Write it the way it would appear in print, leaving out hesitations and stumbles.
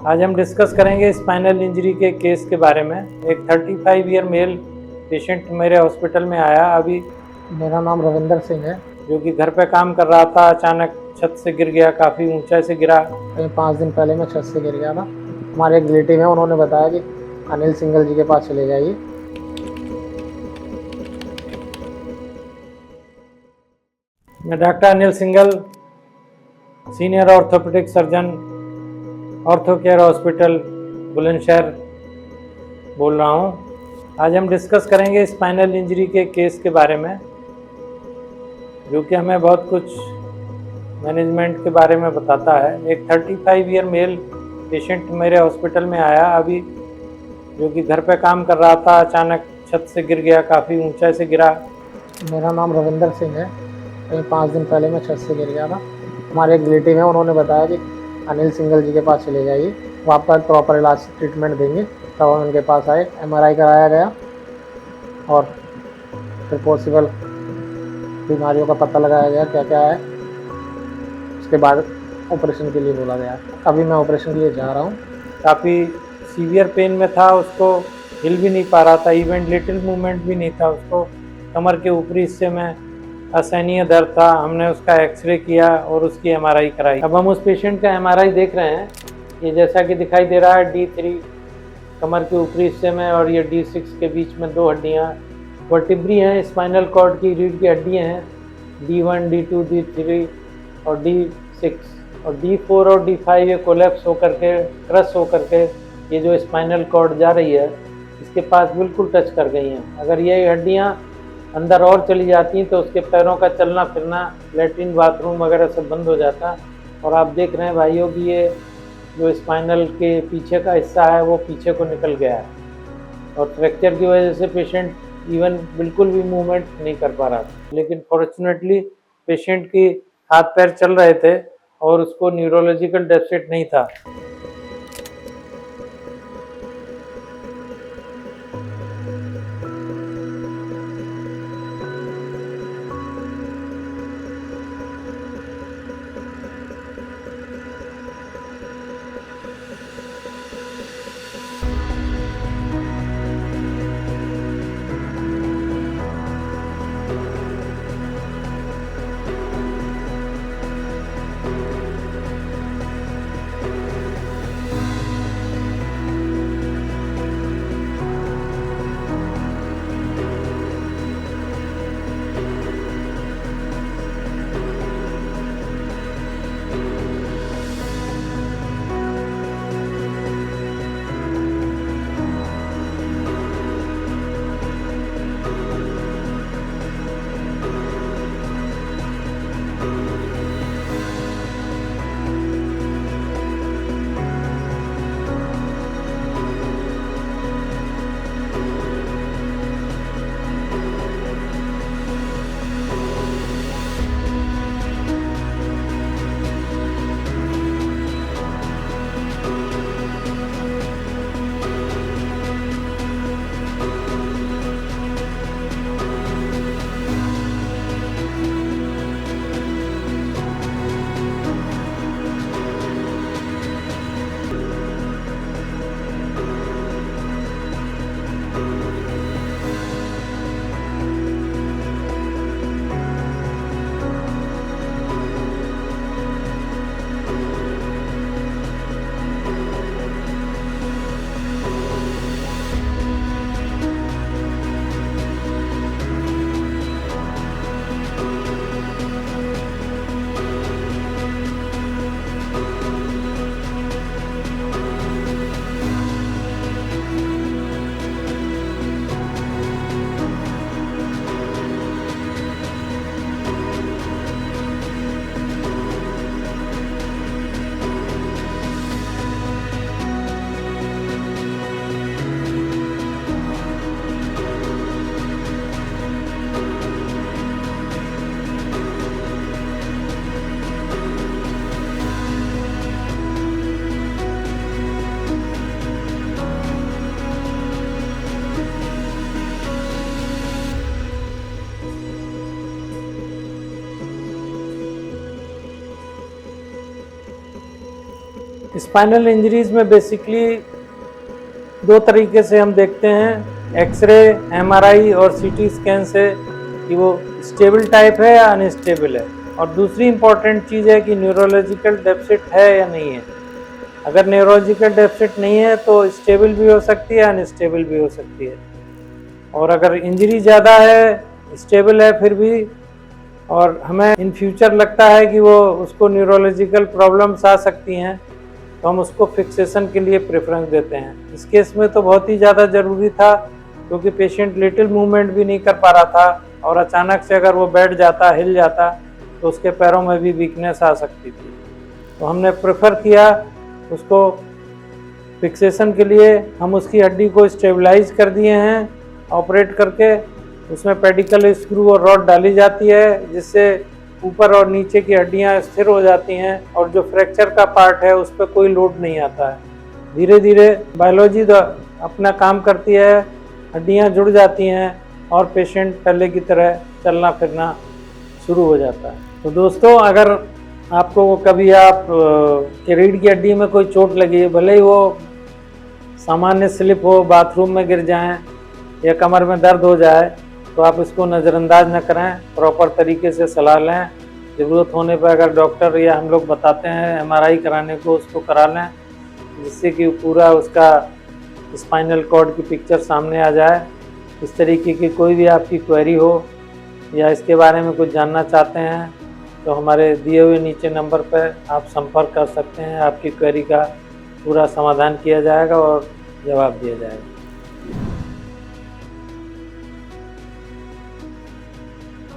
आज हम डिस्कस करेंगे स्पाइनल इंजरी के केस के बारे में। एक 35 ईयर मेल पेशेंट मेरे हॉस्पिटल में आया अभी, मेरा नाम रविंदर सिंह है। जो कि घर पे काम कर रहा था। अचानक छत से गिर गया, काफ़ी ऊंचाई से गिरा। कहीं 5 दिन पहले मैं छत से गिर गया था। हमारे एक रिलेटिव है, उन्होंने बताया कि अनिल सिंगल जी के पास चले जाइए। मैं doctor Anil single, senior orthopaedic surgeon, ortho care hospital Bulandshahr बोल रहा हूँ। आज हम डिस्कस करेंगे स्पाइनल इंजरी के केस के बारे में, जो कि हमें बहुत कुछ मैनेजमेंट के बारे में बताता है। एक 35 ईयर मेल पेशेंट मेरे हॉस्पिटल में आया अभी, जो कि घर पे काम कर रहा था। अचानक छत से गिर गया, काफ़ी ऊंचाई से गिरा। मेरा नाम रविंदर सिंह है। कहीं 5 दिन पहले मैं छत से गिर गया था। हमारे एक रिलेटिव है, उन्होंने बताया कि अनिल सिंगल जी के पास चले जाइए, वो आपका प्रॉपर इलाज ट्रीटमेंट देंगे। तब हम उनके पास आए, MRI कराया गया और फिर पॉसिबल बीमारियों का पता लगाया गया क्या क्या है। उसके बाद ऑपरेशन के लिए बोला गया। अभी मैं ऑपरेशन के लिए जा रहा हूँ। काफ़ी सीवियर पेन में था, उसको हिल भी नहीं पा रहा था, इवन लिटिल मूवमेंट भी नहीं था उसको। कमर के ऊपरी हिस्से में असहनीय दर्द था। हमने उसका एक्सरे किया और उसकी MRI कराई। अब हम उस पेशेंट का MRI देख रहे हैं। ये जैसा कि दिखाई दे रहा है, D3 कमर के ऊपरी हिस्से में और ये D6 के बीच में 2 हड्डियाँ वर्टिब्री हैं, स्पाइनल कॉर्ड की रीढ़ की हड्डियाँ हैं। D1, D2, D3 और D6 और D4 और D5 ये कोलैप्स होकर के, क्रश होकर के ये जो स्पाइनल कॉर्ड जा रही है, इसके पास बिल्कुल टच कर गई हैं। अगर ये हड्डियाँ अंदर और चली जाती तो उसके पैरों का चलना फिरना, लैट्रिन बाथरूम वगैरह सब बंद हो जाता। और आप देख रहे हैं भाइयों कि ये जो स्पाइनल के पीछे का हिस्सा है वो पीछे को निकल गया है और फ्रैक्चर की वजह से पेशेंट इवन बिल्कुल भी मूवमेंट नहीं कर पा रहा था। लेकिन फॉर्चुनेटली पेशेंट की हाथ पैर चल रहे थे और उसको न्यूरोलॉजिकल डेफिसिट नहीं था। स्पाइनल इंजरीज में बेसिकली दो तरीके से हम देखते हैं, एक्सरे, एमआरआई और सीटी स्कैन से, कि वो स्टेबल टाइप है या अनस्टेबल है। और दूसरी इम्पॉर्टेंट चीज़ है कि न्यूरोलॉजिकल डेफिसिट है या नहीं है। अगर न्यूरोलॉजिकल डेफिसिट नहीं है तो स्टेबल भी हो सकती है, अनस्टेबल भी हो सकती है। और अगर इंजरी ज़्यादा है, स्टेबल है फिर भी, और हमें इन फ्यूचर लगता है कि वो उसको न्यूरोलॉजिकल प्रॉब्लम्स आ सकती हैं, तो हम उसको फिक्सेशन के लिए प्रेफरेंस देते हैं। इस केस में तो बहुत ही ज़्यादा ज़रूरी था, क्योंकि पेशेंट लिटिल मूवमेंट भी नहीं कर पा रहा था, और अचानक से अगर वो बैठ जाता, हिल जाता, तो उसके पैरों में भी वीकनेस आ सकती थी। तो हमने प्रेफर किया उसको फिक्सेशन के लिए। हम उसकी हड्डी को स्टेबलाइज कर दिए हैं ऑपरेट करके। उसमें पेडिकल स्क्रू और रॉड डाली जाती है, जिससे ऊपर और नीचे की हड्डियां स्थिर हो जाती हैं, और जो फ्रैक्चर का पार्ट है उस पर कोई लोड नहीं आता है। धीरे धीरे बायोलॉजी अपना काम करती है, हड्डियां जुड़ जाती हैं और पेशेंट पहले की तरह चलना फिरना शुरू हो जाता है। तो दोस्तों, अगर आपको कभी के रीढ़ की हड्डी में कोई चोट लगी, भले ही वो सामान्य स्लिप हो, बाथरूम में गिर जाएं या कमर में दर्द हो जाए, तो आप इसको नज़रअंदाज न करें, प्रॉपर तरीके से सलाह लें। ज़रूरत होने पर अगर डॉक्टर या हम लोग बताते हैं एमआरआई कराने को, उसको करा लें, जिससे कि पूरा उसका स्पाइनल कॉर्ड की पिक्चर सामने आ जाए। इस तरीके की कोई भी आपकी क्वेरी हो या इसके बारे में कुछ जानना चाहते हैं, तो हमारे दिए हुए नीचे नंबर पर आप संपर्क कर सकते हैं। आपकी क्वेरी का पूरा समाधान किया जाएगा और जवाब दिया जाएगा।